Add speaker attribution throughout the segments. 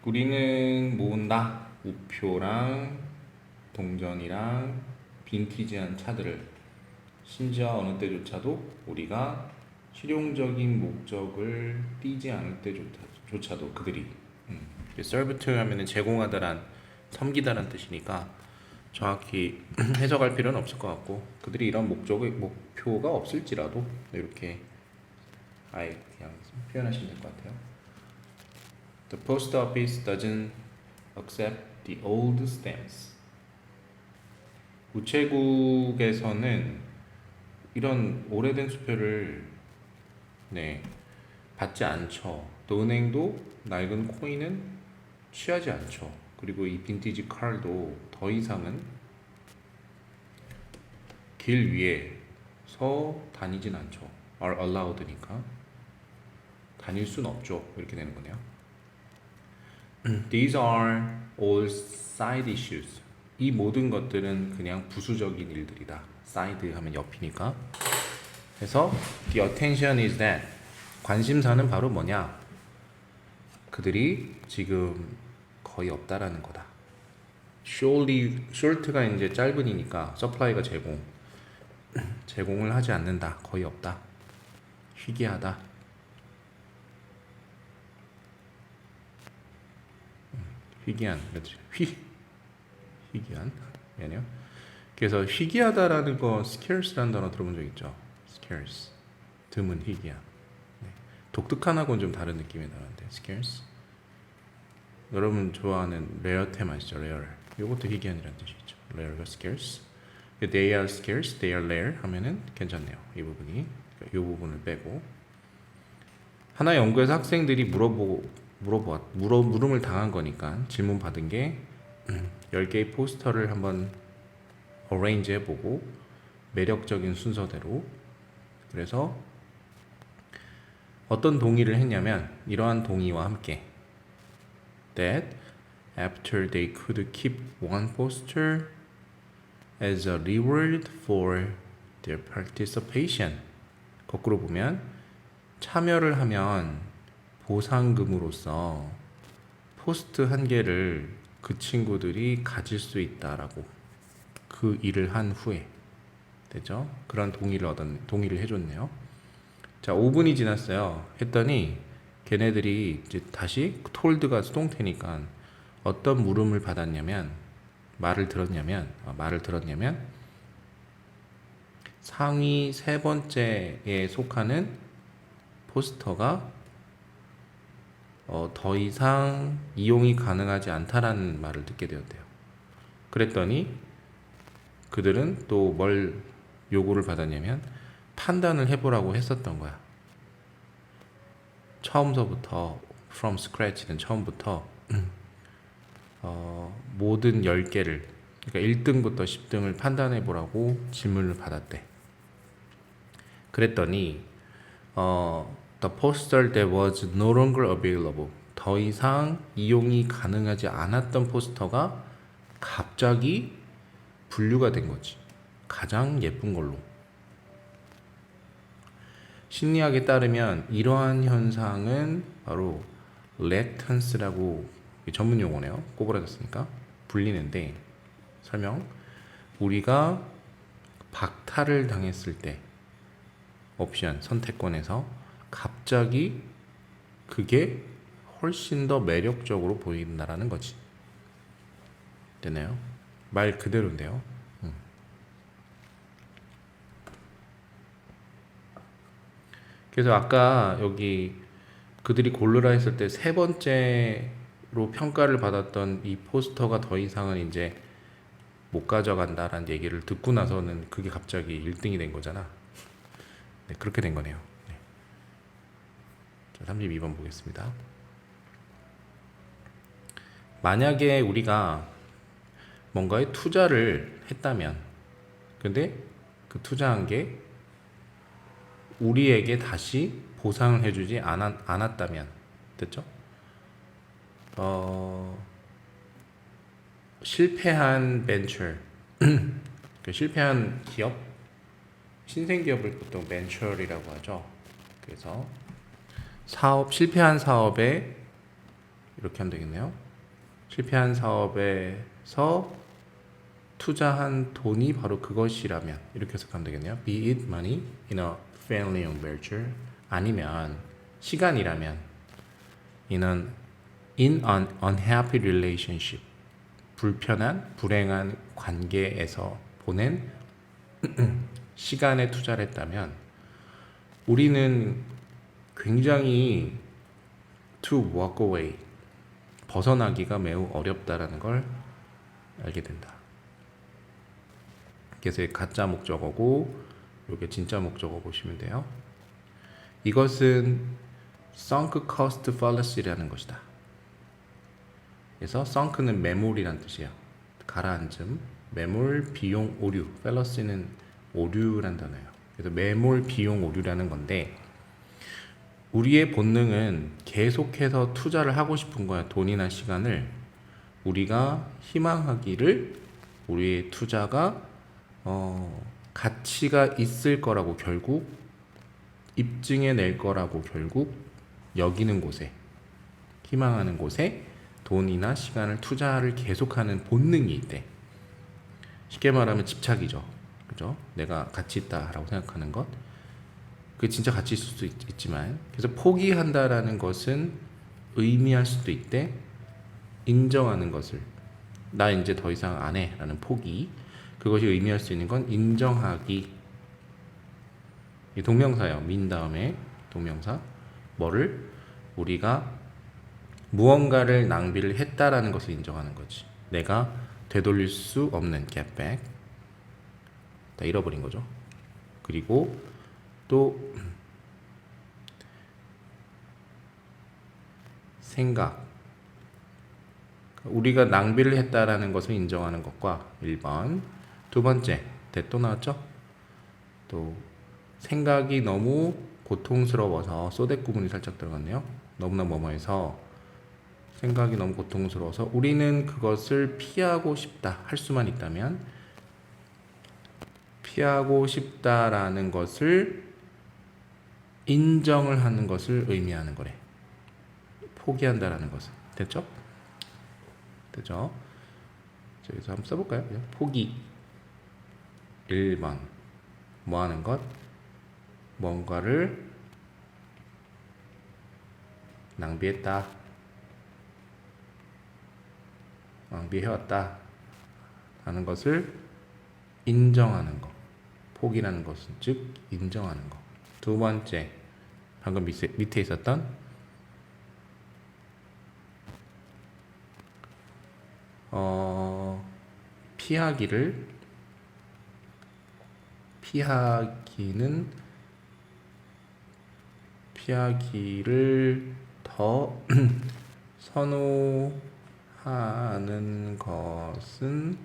Speaker 1: 우리는 모은다. 우표랑 동전이랑 빈티지한 차들을, 심지어 어느 때조차도 우리가 실용적인 목적을 띠지 않을 때조차도 그들이 serve to 하면은 제공하다란, 섬기다란 뜻이니까 정확히 해석할 필요는 없을 것 같고, 그들이 이런 목표가 없을지라도 이렇게 아예 그냥 표현하시면 될 것 같아요. The post office doesn't accept the old stamps. 우체국에서는 이런 오래된 수표를 받지 않죠. 또 은행도 낡은 코인은 취하지 않죠. 그리고 이 빈티지 칼도 더 이상은 길 위에서 다니진 않죠. are allowed니까 다닐 순 없죠. 이렇게 되는 거네요. These are all side issues. 이 모든 것들은 그냥 부수적인 일들이다. side 하면 옆이니까. 그래서 the attention is that, 관심사는 바로 뭐냐? 그들이 지금 거의 없다라는 거다. short가 이제 짧은이니까 supply가 제공을 하지 않는다. 거의 없다. 희귀하다. 희귀한, 그렇지. 희귀한. 아니요. 그래서 희귀하다라는 거 scarce라는 단어 들어본 적 있죠? scarce. 드문, 희귀한. 네. 독특한하고는 좀 다른 느낌의 단어인데 scarce. 여러분 좋아하는 레어템 아시죠? rare. 이것도 희귀한이라는 뜻이죠. rare가 scarce. They are scarce, they are rare 하면은 괜찮네요. 이 부분이. 이 부분을 빼고. 하나 연구에서 학생들이 물음을 당한 거니까 질문 받은 게 10개의 포스터를 한번 어레인지 해보고 매력적인 순서대로, 그래서 어떤 동의를 했냐면 이러한 동의와 함께 that after they could keep one poster as a reward for their participation, 거꾸로 보면 참여를 하면 보상금으로서 포스트 한 개를 그 친구들이 가질 수 있다라고, 그 일을 한 후에 되죠. 그런 동의를 해줬네요. 자, 5분이 지났어요. 했더니 걔네들이 이제 다시 톨드가 수동태니까 어떤 물음을 받았냐면, 말을 들었냐면 상위 세 번째에 속하는 포스터가 더 이상 이용이 가능하지 않다라는 말을 듣게 되었대요. 그랬더니 그들은 또 뭘 요구를 받았냐면 판단을 해보라고 했었던 거야. 처음서부터 from scratch는 처음부터 모든 10개를, 그러니까 1등부터 10등을 판단해보라고 질문을 받았대. 그랬더니 the poster that was no longer available, 더 이상 이용이 가능하지 않았던 포스터가 갑자기 분류가 된 거지. 가장 예쁜 걸로. 심리학에 따르면 이러한 현상은 바로 렉턴스라고, 전문 용어네요. 꼬부라졌으니까 불리는데, 설명. 우리가 박탈을 당했을 때 옵션 선택권에서 갑자기 그게 훨씬 더 매력적으로 보인다라는 거지. 되나요? 말 그대로인데요. 그래서 아까 여기 그들이 고르라 했을 때 세 번째로 평가를 받았던 이 포스터가 더 이상은 이제 못 가져간다라는 얘기를 듣고 나서는 그게 갑자기 1등이 된 거잖아. 네, 그렇게 된 거네요. 네. 자, 32번 보겠습니다. 만약에 우리가 뭔가에 투자를 했다면, 근데 그 투자한 게 우리에게 다시 보상을 해주지 않았다면, 됐죠? 실패한 벤처, 실패한 기업, 신생기업을 보통 벤처리라고 하죠. 그래서 실패한 사업에 이렇게 하면 되겠네요. 실패한 사업에서 투자한 돈이 바로 그것이라면 이렇게 해석하면 되겠네요. Be it money in a failing venture 아니면 시간이라면 in an unhappy relationship 불편한 불행한 관계에서 보낸 시간에 투자를 했다면 우리는 굉장히 to walk away 벗어나기가 매우 어렵다라는 걸 알게 된다. 그래서 가짜 목적어고 이게 진짜 목적어 보시면 돼요. 이것은 sunk cost fallacy라는 것이다. 그래서 sunk는 매몰이란 뜻이에요. 가라앉음, 매몰, 비용, 오류. fallacy는 오류란 단어예요. 그래서 매몰, 비용, 오류라는 건데 우리의 본능은 계속해서 투자를 하고 싶은 거야. 돈이나 시간을 우리가 희망하기를 우리의 투자가 가치가 있을 거라고 결국 입증해 낼 거라고 결국 여기는 곳에 희망하는 곳에 돈이나 시간을 투자를 계속하는 본능이 있대. 쉽게 말하면 집착이죠. 그죠? 내가 가치 있다라고 생각하는 것. 그게 진짜 가치 있을 수도 있지만 그래서 포기한다라는 것은 의미할 수도 있대. 인정하는 것을 나 이제 더 이상 안 해라는 포기 그것이 의미할 수 있는 건 인정하기. 이 동명사예요. 민 다음에 동명사 뭐를 우리가 무언가를 낭비를 했다라는 것을 인정하는 거지. 내가 되돌릴 수 없는 get back 다 잃어버린 거죠. 그리고 또 생각 우리가 낭비를 했다라는 것을 인정하는 것과 1번 두 번째 또 나왔죠? 또 생각이 너무 고통스러워서 소댓 구문이 살짝 들어갔네요. 너무나 뭐뭐해서 생각이 너무 고통스러워서 우리는 그것을 피하고 싶다 할 수만 있다면 피하고 싶다라는 것을 인정을 하는 것을 의미하는 거래. 포기한다라는 것은 됐죠? 됐죠? 여기서 한번 써볼까요? 그냥 포기 1번 뭐 하는 것? 뭔가를 낭비했다 낭비해왔다 하는 것을 인정하는 것. 포기라는 것은 즉 인정하는 것. 두 번째 방금 밑에 있었던 피하기를 더 선호하는 것은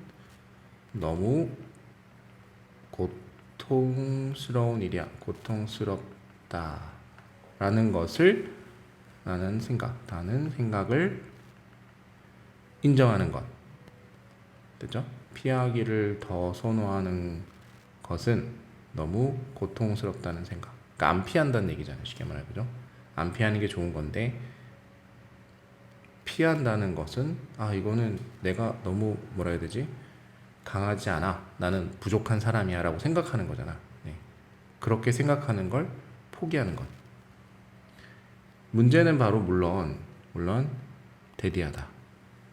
Speaker 1: 너무 고통스러운 일이야. 고통스럽다라는 것을 나는 생각을 인정하는 것. 됐죠? 피하기를 더 선호하는 것은 너무 고통스럽다는 생각. 그러니까 안 피한다는 얘기잖아요. 쉽게 말해 그죠? 안 피하는 게 좋은 건데 피한다는 것은 이거는 내가 너무 뭐라 해야 되지? 강하지 않아. 나는 부족한 사람이야 라고 생각하는 거잖아. 네. 그렇게 생각하는 걸 포기하는 것. 문제는 바로 물론 대디하다.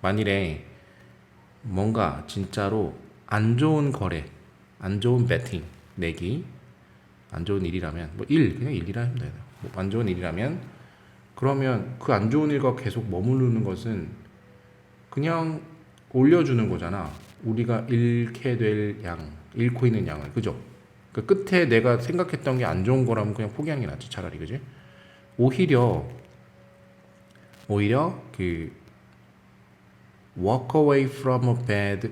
Speaker 1: 만일에 뭔가 진짜로 안 좋은 거래, 안 좋은 배팅, 내기, 안 좋은 일이라면 그냥 일이라 하면 돼요. 안 좋은 일이라면 그러면 그 안 좋은 일과 계속 머무르는 것은 그냥 올려주는 거잖아. 우리가 잃고 있는 양을, 그죠? 그 끝에 내가 생각했던 게 안 좋은 거라면 그냥 포기하는 게 낫지, 차라리, 그지? 오히려 그 walk away from a bad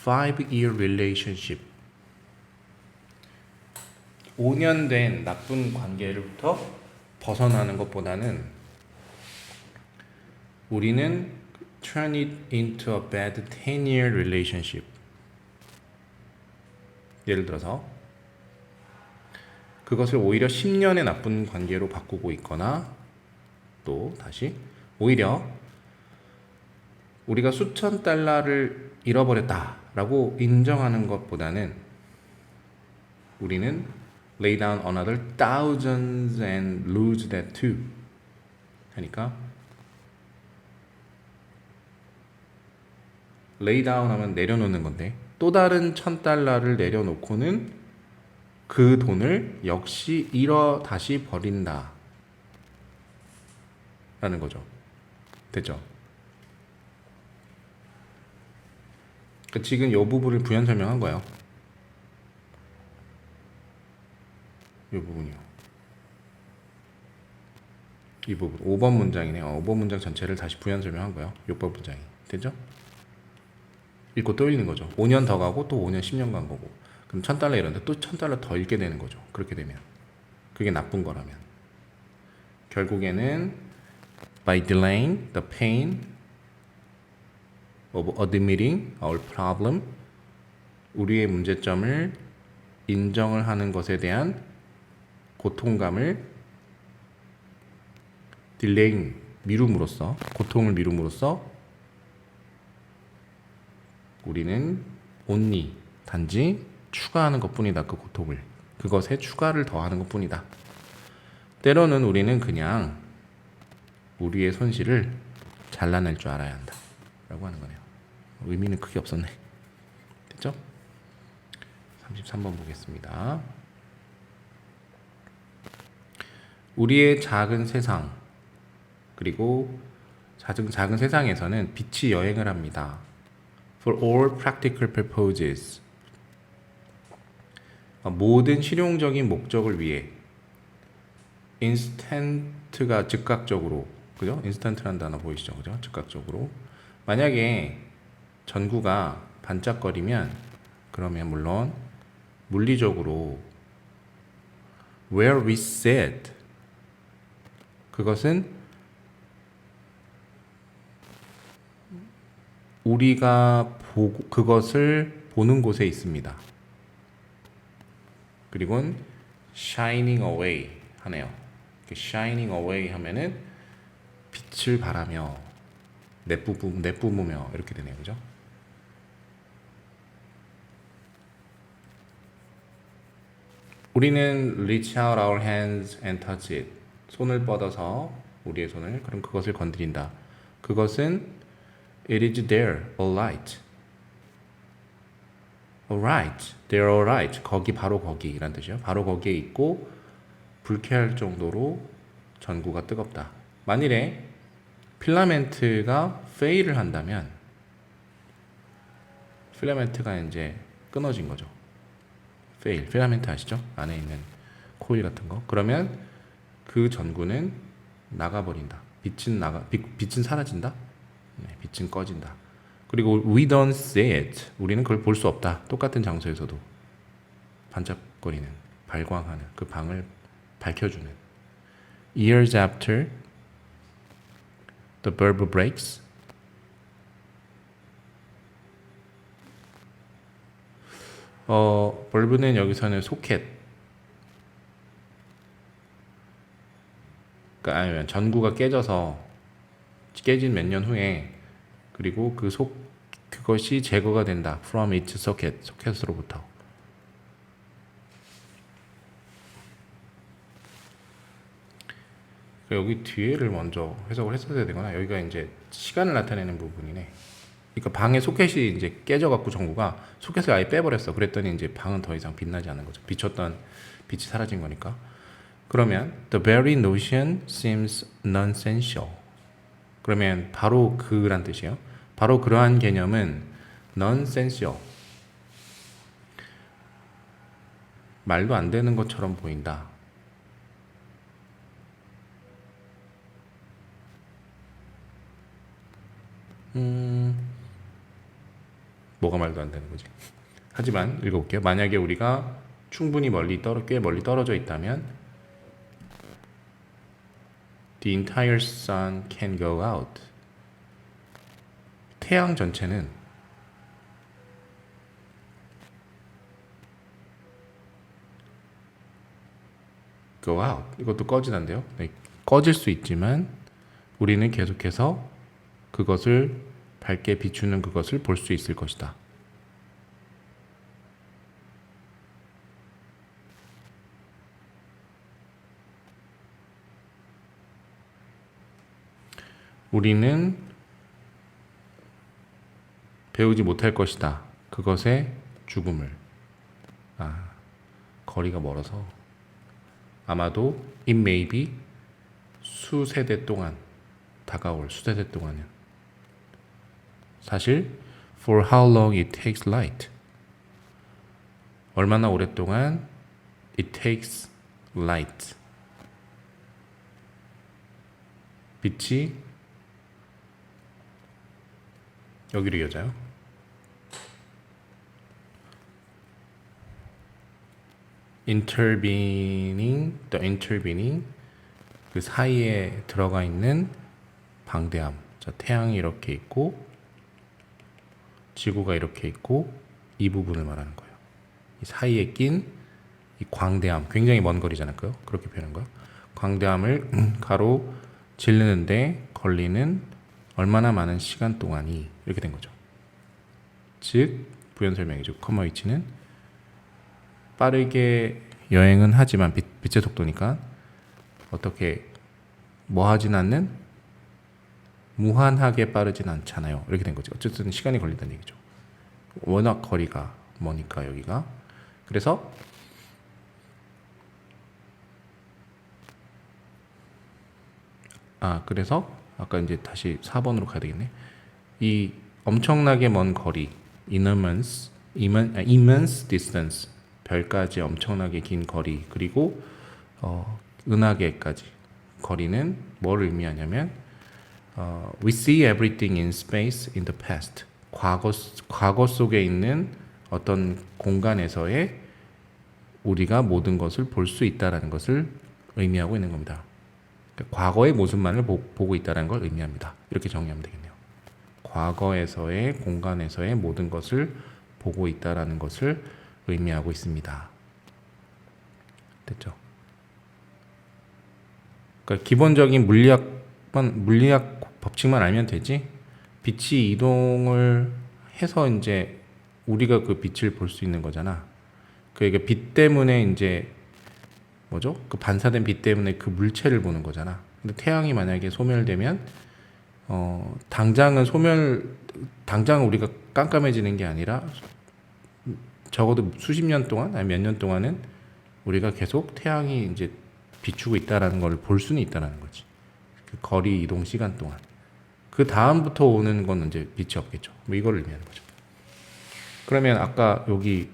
Speaker 1: 5-year relationship 5년 된 나쁜 관계로부터 벗어나는 것보다는 우리는 turn it into a bad 10-year relationship. 예를 들어서 그것을 오히려 10년의 나쁜 관계로 바꾸고 있거나 또 다시 오히려 우리가 수천 달러를 잃어버렸다라고 인정하는 것보다는 우리는 lay down another thousands and lose that too 하니까 lay down 하면 내려놓는 건데 또 다른 1,000달러를 내려놓고는 그 돈을 역시 잃어 다시 버린다 라는 거죠. 됐죠? 지금 이 부분을 부연 설명한 거예요. 이 부분이요. 이 부분 5번 문장이네요. 5번 문장 전체를 다시 부연 설명한 거예요. 6번 문장이. 됐죠? 읽고 또 읽는 거죠. 5년 더 가고 또 5년 10년 간 거고 그럼 1,000달러 이런데 또 1,000달러 더 읽게 되는 거죠. 그렇게 되면 그게 나쁜 거라면 결국에는 by delaying the pain of admitting our problem 우리의 문제점을 인정을 하는 것에 대한 고통감을 delaying 미룸으로써 고통을 미룸으로써 우리는 only 단지 추가하는 것뿐이다. 그 고통을 그것에 추가를 더하는 것뿐이다. 때로는 우리는 그냥 우리의 손실을 잘라낼 줄 알아야 한다 라고 하는 거네요. 의미는 크게 없었네. 됐죠? 33번 보겠습니다. 우리의 작은 세상 그리고 작은 세상에서는 빛이 여행을 합니다. For all practical purposes 모든 실용적인 목적을 위해 instant가 즉각적으로 그죠? instant라는 단어 보이시죠? 그죠? 즉각적으로 만약에 전구가 반짝거리면 그러면 물론 물리적으로 where we sit 그것은 우리가 그것을 보는 곳에 있습니다. 그리고는 shining away 하네요. shining away 하면은 빛을 발하며 내뿜으며 이렇게 되네요. 그죠? 우리는 reach out our hands and touch it. 손을 뻗어서 우리의 손을 그럼 그것을 건드린다. 그것은 it is there, all right. alright, they're alright. 거기 바로 거기란 뜻이에요. 바로 거기에 있고 불쾌할 정도로 전구가 뜨겁다. 만일에 필라멘트가 fail을 한다면 필라멘트가 이제 끊어진 거죠. fail, 필라멘트 아시죠? 안에 있는 코일 같은 거. 그러면 그 전구는 나가버린다. 빛은 사라진다. 네, 빛은 꺼진다. 그리고 we don't see it. 우리는 그걸 볼 수 없다. 똑같은 장소에서도 반짝거리는, 발광하는 그 방을 밝혀주는. Years after the bulb breaks. 벌브는 여기서는 소켓. 그러니까 아니면 전구가 깨진 몇 년 후에 그리고 그것이 제거가 된다. From its socket. 소켓으로부터. 여기 뒤에를 먼저 해석을 했어야 되거나 여기가 이제 시간을 나타내는 부분이네. 그러니까 방에 소켓이 이제 깨져갖고 전구가 소켓을 아예 빼버렸어. 그랬더니 이제 방은 더 이상 빛나지 않는 거죠. 비쳤던 빛이 사라진 거니까. 그러면 the very notion seems nonsensical. 그러면 바로 그란 뜻이에요. 바로 그러한 개념은 nonsensical. 말도 안 되는 것처럼 보인다. 뭐가 말도 안 되는 거지? 하지만 읽어볼게요. 만약에 우리가 충분히 꽤 멀리 떨어져 있다면 The entire sun can go out. 태양 전체는 go out. 이것도 꺼진다는데요. 네, 꺼질 수 있지만 우리는 계속해서 그것을 밝게 비추는 그것을 볼 수 있을 것이다. 우리는 배우지 못할 것이다. 그것의 죽음을. 거리가 멀어서 아마도 it may be 수세대 동안 다가올 수세대 동안은 사실 for how long it takes light 얼마나 오랫동안 it takes light 빛이 여기로 이어져요. intervening 그 사이에 들어가 있는 방대함. 자, 태양이 이렇게 있고 지구가 이렇게 있고 이 부분을 말하는 거예요. 이 사이에 낀 이 광대함, 굉장히 먼 거리잖아요. 그렇게 표현한 거예요. 광대함을 가로 지르는데 걸리는 얼마나 많은 시간 동안이 이렇게 된 거죠. 즉 부연 설명이죠. 컴마 위치는 빠르게 여행은 하지만 빛의 속도니까 어떻게 뭐 하진 않는 무한하게 빠르진 않잖아요. 이렇게 된 거죠. 어쨌든 시간이 걸린다는 얘기죠. 워낙 거리가 머니까 여기가. 그래서 그래서 아까 이제 다시 4번으로 가야 되겠네. 이 엄청나게 먼 거리 immense distance 별까지 엄청나게 긴 거리 그리고 은하계까지 거리는 뭘 의미하냐면 we see everything in space in the past 과거 속에 있는 어떤 공간에서의 우리가 모든 것을 볼 수 있다라는 것을 의미하고 있는 겁니다. 그러니까 과거의 모습만을 보고 있다는 걸 의미합니다. 이렇게 정의하면 되겠네요. 과거에서의 공간에서의 모든 것을 보고 있다라는 것을 의미하고 있습니다. 됐죠? 그러니까 기본적인 물리학 법칙만 알면 되지. 빛이 이동을 해서 이제 우리가 그 빛을 볼 수 있는 거잖아. 그러니까 빛 때문에 이제 뭐죠? 그 반사된 빛 때문에 그 물체를 보는 거잖아. 근데 태양이 만약에 소멸되면 당장은 우리가 깜깜해지는 게 아니라 적어도 수십 년 동안 아니 몇 년 동안은 우리가 계속 태양이 이제 비추고 있다라는 걸 볼 수는 있다라는 거지. 그 거리 이동 시간 동안. 그 다음부터 오는 건 이제 빛이 없겠죠. 뭐 이걸 의미하는 거죠. 그러면 아까 여기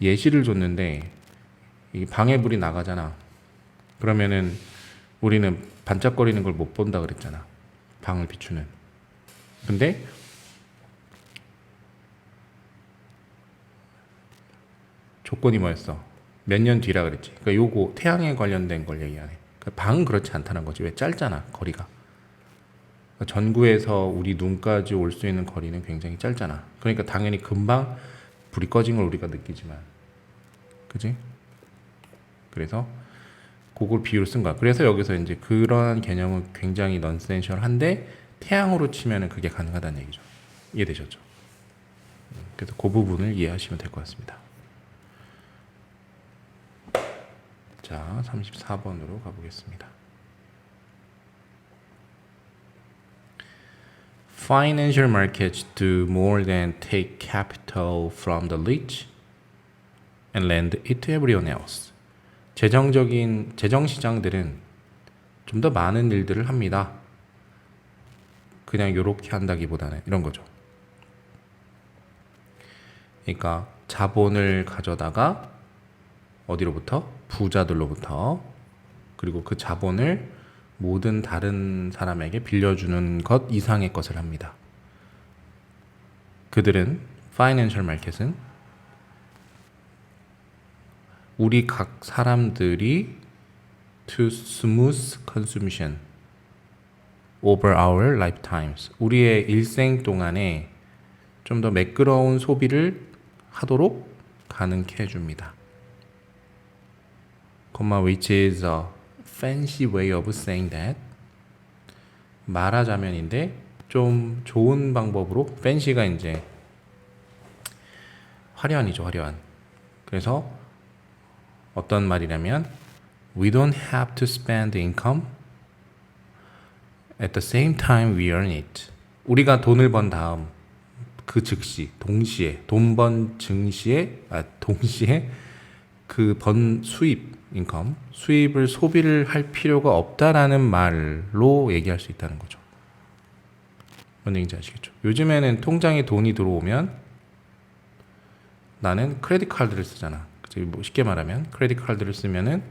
Speaker 1: 예시를 줬는데 이 방에 불이 나가잖아. 그러면은 우리는 반짝거리는 걸 못 본다 그랬잖아. 방을 비추는. 근데 조건이 뭐였어? 몇 년 뒤라 그랬지. 그러니까 요거 태양에 관련된 걸 얘기하네. 그러니까 방은 그렇지 않다는 거지. 왜 짧잖아 거리가. 그러니까 전구에서 우리 눈까지 올 수 있는 거리는 굉장히 짧잖아. 그러니까 당연히 금방 불이 꺼진 걸 우리가 느끼지만, 그지? 그래서 그걸 비유로 쓴 거야. 그래서 여기서 이제 그런 개념은 굉장히 넌센셜한데 태양으로 치면은 그게 가능하다는 얘기죠. 이해되셨죠? 그래서 그 부분을 이해하시면 될 것 같습니다. 자, 34번으로 가보겠습니다. Financial markets do more than take capital from the rich and lend it to everyone else. 재정 시장들은 좀 더 많은 일들을 합니다. 그냥 요렇게 한다기보다는 이런 거죠. 그러니까 자본을 가져다가 어디로부터? 부자들로부터. 그리고 그 자본을 모든 다른 사람에게 빌려주는 것 이상의 것을 합니다. 그들은 파이낸셜 마켓은 우리 각 사람들이 to smooth consumption over our lifetimes 우리의 일생 동안에 좀 더 매끄러운 소비를 하도록 가능케 해줍니다. which is a fancy way of saying that 말하자면인데 좀 좋은 방법으로 팬시가 이제 화려한이죠, 화려한. 그래서 어떤 말이냐면 We don't have to spend income at the same time we earn it. 우리가 돈을 번 다음 그 즉시 동시에 돈 번 동시에 그 번 수입 인컴 수입을 소비를 할 필요가 없다라는 말로 얘기할 수 있다는 거죠. 뭔 얘기인지 아시겠죠? 요즘에는 통장에 돈이 들어오면 나는 크레딧 카드를 쓰잖아. 뭐 쉽게 말하면 크레딧 카드를 쓰면은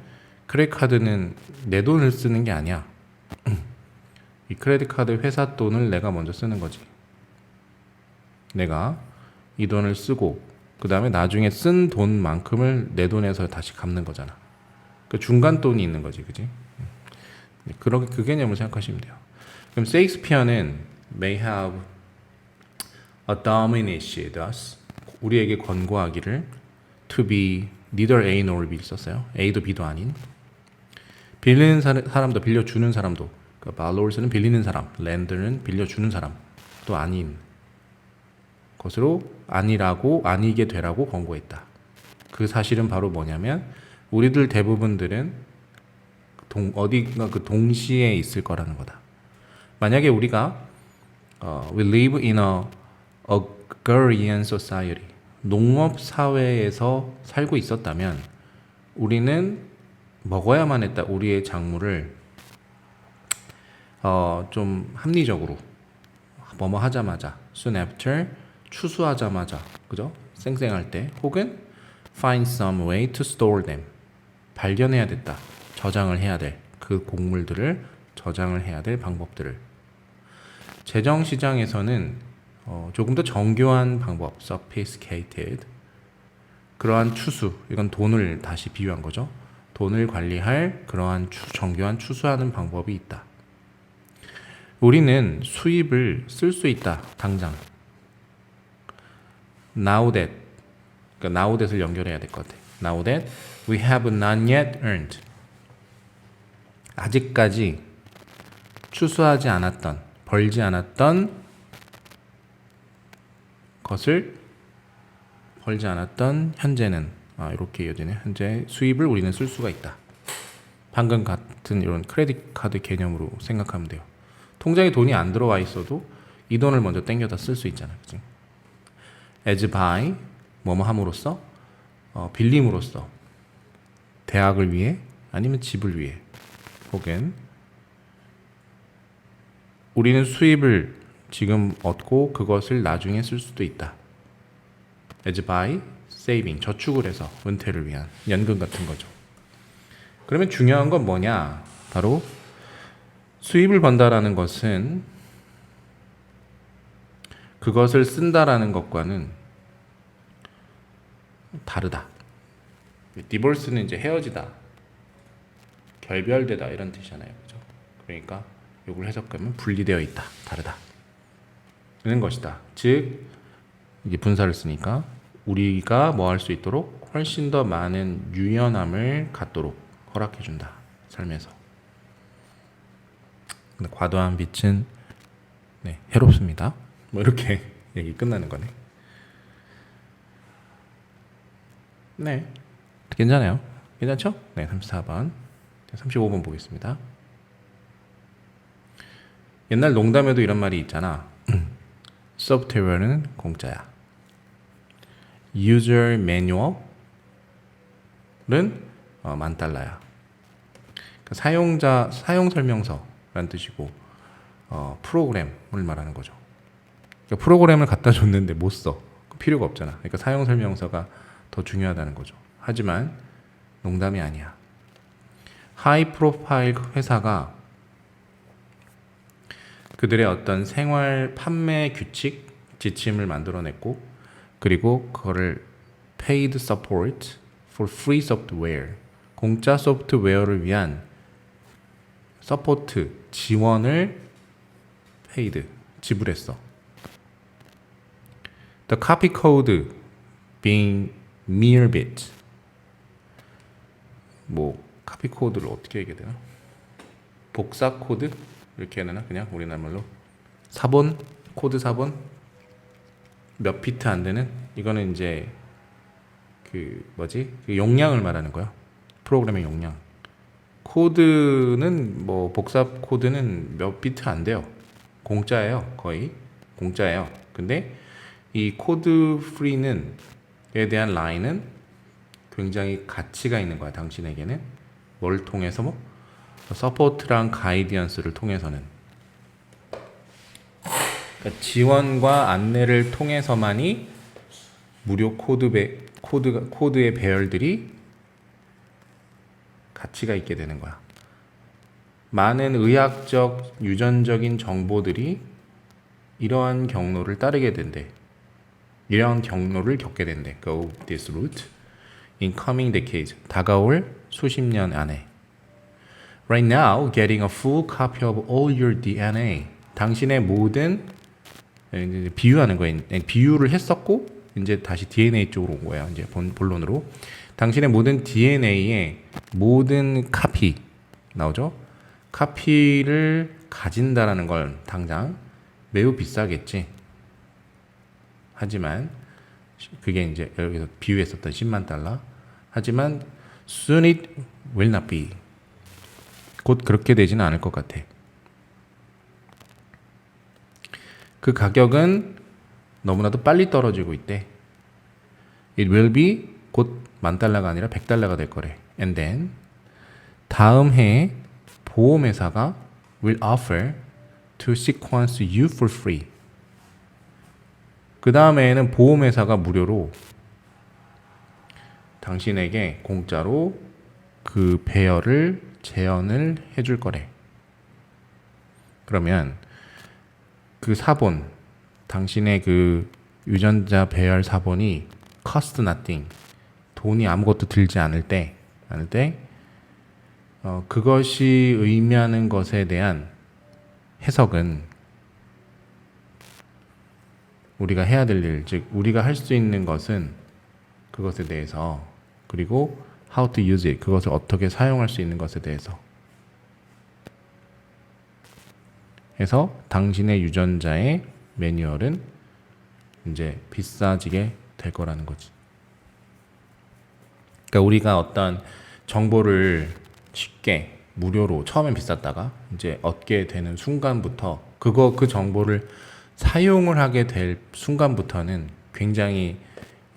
Speaker 1: 크레딧 카드는 내 돈을 쓰는 게 아니야. 이 크레딧 카드 회사 돈을 내가 먼저 쓰는 거지. 내가 이 돈을 쓰고 그 다음에 나중에 쓴 돈만큼을 내 돈에서 다시 갚는 거잖아. 그 중간 돈이 있는 거지, 그지? 그렇게 그 개념을 생각하시면 돼요. 그럼 세익스피어는 may have admonished us 우리에게 권고하기를 to be neither A nor B 썼어요. A도 B도 아닌 빌리는 사람도 빌려주는 사람도 그러니까 borrowers는 빌리는 사람, lender는 빌려주는 사람도 아닌 것으로 아니게 되라고 권고했다. 그 사실은 바로 뭐냐면 우리들 대부분들은 어디가 그 동시에 있을 거라는 거다. 만약에 우리가 we live in a agrarian society 농업 사회에서 살고 있었다면 우리는 먹어야만 했다. 우리의 작물을 좀 합리적으로 뭐뭐 하자마자 soon after 추수하자마자 그죠? 생생할 때 혹은 find some way to store them 발견해야 됐다. 저장을 해야 될 그 곡물들을 저장을 해야 될 방법들을 재정시장에서는 조금 더 정교한 방법 sophisticated 그러한 추수 이건 돈을 다시 비유한 거죠. 돈을 관리할 그러한 정교한 추수하는 방법이 있다. 우리는 수입을 쓸 수 있다. 당장 now that 그러니까 now that을 연결해야 될 것 같아. now that we have not yet earned 아직까지 추수하지 않았던 벌지 않았던 것을 벌지 않았던 현재는 이렇게 이어지네. 현재 수입을 우리는 쓸 수가 있다. 방금 같은 이런 크레딧 카드 개념으로 생각하면 돼요. 통장에 돈이 안 들어와 있어도 이 돈을 먼저 땡겨다 쓸 수 있잖아, 그치? as by 뭐뭐 함으로써 빌림으로써 대학을 위해 아니면 집을 위해 혹은 우리는 수입을 지금 얻고 그것을 나중에 쓸 수도 있다. as by saving 저축을 해서 은퇴를 위한 연금 같은 거죠. 그러면 중요한 건 뭐냐? 바로 수입을 번다라는 것은 그것을 쓴다라는 것과는 다르다. 디볼스는 이제 헤어지다, 결별되다 이런 뜻이잖아요, 그죠? 그러니까 이걸 해석하면 분리되어 있다, 다르다. 는 것이다. 즉 이게 분사를 쓰니까 우리가 뭐 할 수 있도록 훨씬 더 많은 유연함을 갖도록 허락해 준다. 삶에서. 근데 과도한 빛은 해롭습니다. 뭐 이렇게 얘기 끝나는 거네. 네. 괜찮아요. 괜찮죠? 네, 34번. 35번 보겠습니다. 옛날 농담에도 이런 말이 있잖아. 소프트웨어는 공짜야. 유저 매뉴얼은 $10,000야. 그러니까 사용 설명서라는 뜻이고 프로그램을 말하는 거죠. 그러니까 프로그램을 갖다 줬는데 못 써. 필요가 없잖아. 그러니까 사용 설명서가 더 중요하다는 거죠. 하지만 농담이 아니야. 하이 프로파일 회사가 그들의 어떤 생활 판매 규칙, 지침을 만들어냈고 그리고 그거를 paid support for free software 공짜 소프트웨어를 위한 서포트, 지원을 paid, 지불했어. The copy code being mere bit 뭐 카피 코드를 어떻게 얘기해야 되나? 복사 코드? 이렇게 해야 되나? 그냥 우리나라 말로 사본, 코드 사본 몇 비트 안 되는 이거는 이제 그 용량을 말하는 거야. 프로그램의 용량. 코드는 뭐 복잡 코드는 몇 비트 안 돼요. 공짜예요. 거의 공짜예요. 근데 이 코드 프리는 에 대한 라인은 굉장히 가치가 있는 거야. 당신에게는 뭘 통해서 서포트랑 가이디언스를 통해서는 그러니까 지원과 안내를 통해서만이 무료 코드의 배열들이 가치가 있게 되는 거야. 많은 의학적, 유전적인 정보들이 이러한 경로를 따르게 된대. 이러한 경로를 겪게 된대. Go this route in coming decades. 다가올 수십 년 안에. Right now, getting a full copy of all your DNA. 당신의 모든 비유하는 거예요. 비유를 했었고 이제 다시 DNA 쪽으로 온 거예요. 이제 본론으로. 당신의 모든 DNA의 모든 카피 나오죠? 카피를 가진다라는 걸 당장 매우 비싸겠지. 하지만 그게 이제 여기서 비유했었던 10만 달러. 하지만 soon it will not be. 곧 그렇게 되지는 않을 것 같아. 그 가격은 너무나도 빨리 떨어지고 있대. It will be 곧 10,000달러가 아니라 100달러가 될 거래. And then 다음 해에 보험회사가 will offer to sequence you for free. 그 다음에는 보험회사가 무료로 당신에게 공짜로 그 배열을 재현을 해줄 거래. 그러면 그 사본, 당신의 그 유전자 배열 사본이 cost nothing, 돈이 아무것도 들지 않을 때 그것이 의미하는 것에 대한 해석은 우리가 해야 될 일, 즉 우리가 할 수 있는 것은 그것에 대해서, 그리고 how to use it, 그것을 어떻게 사용할 수 있는 것에 대해서 해서 당신의 유전자의 매뉴얼은 이제 비싸지게 될 거라는 거지. 그러니까 우리가 어떤 정보를 쉽게 무료로 처음엔 비쌌다가 이제 얻게 되는 순간부터 그 정보를 사용을 하게 될 순간부터는 굉장히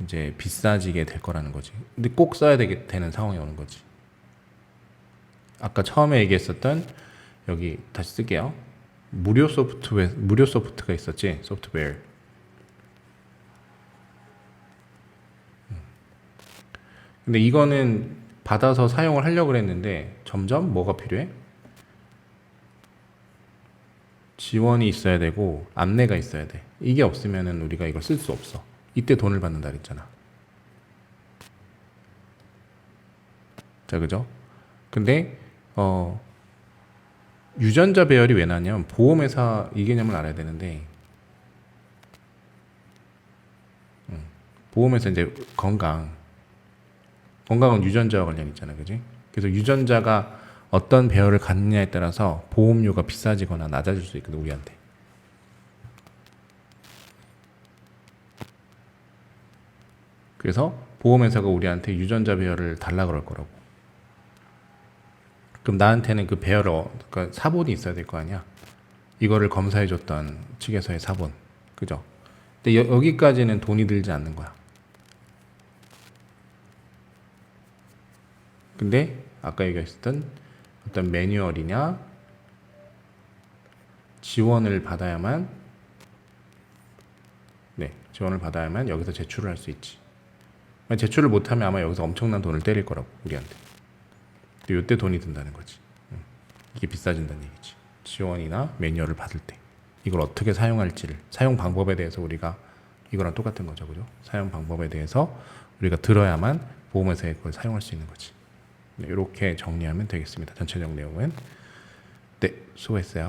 Speaker 1: 이제 비싸지게 될 거라는 거지. 근데 꼭 써야 되는 상황이 오는 거지. 아까 처음에 얘기했었던 여기 다시 쓸게요. 무료 소프트가 있었지. 소프트웨어. 근데 이거는 받아서 사용을 하려고 했는데 점점 뭐가 필요해? 지원이 있어야 되고 안내가 있어야 돼. 이게 없으면은 우리가 이걸 쓸 수 없어. 이때 돈을 받는다 그랬잖아. 자, 그죠? 근데 유전자 배열이 왜 나냐면 보험회사 이 개념을 알아야 되는데 보험회사 이제 건강은 유전자와 관련 있잖아, 그지? 그래서 유전자가 어떤 배열을 갖느냐에 따라서 보험료가 비싸지거나 낮아질 수 있거든, 우리한테. 그래서 보험회사가 우리한테 유전자 배열을 달라 그럴 거라고. 그럼 나한테는 그 그러니까 사본이 있어야 될 거 아니야? 이거를 검사해줬던 측에서의 사본, 그죠? 근데 여기까지는 돈이 들지 않는 거야. 근데 아까 얘기했던 어떤 매뉴얼이냐 지원을 받아야만 여기서 제출을 할 수 있지. 제출을 못하면 아마 여기서 엄청난 돈을 때릴 거라고, 우리한테. 근데 이때 돈이 든다는 거지. 이게 비싸진다는 얘기지. 지원이나 매뉴얼을 받을 때 이걸 어떻게 사용할지를, 사용 방법에 대해서 우리가 이거랑 똑같은 거죠, 그죠? 사용 방법에 대해서 우리가 들어야만 보험회사에 그걸 사용할 수 있는 거지. 네, 이렇게 정리하면 되겠습니다. 전체적 내용은. 네, 수고했어요.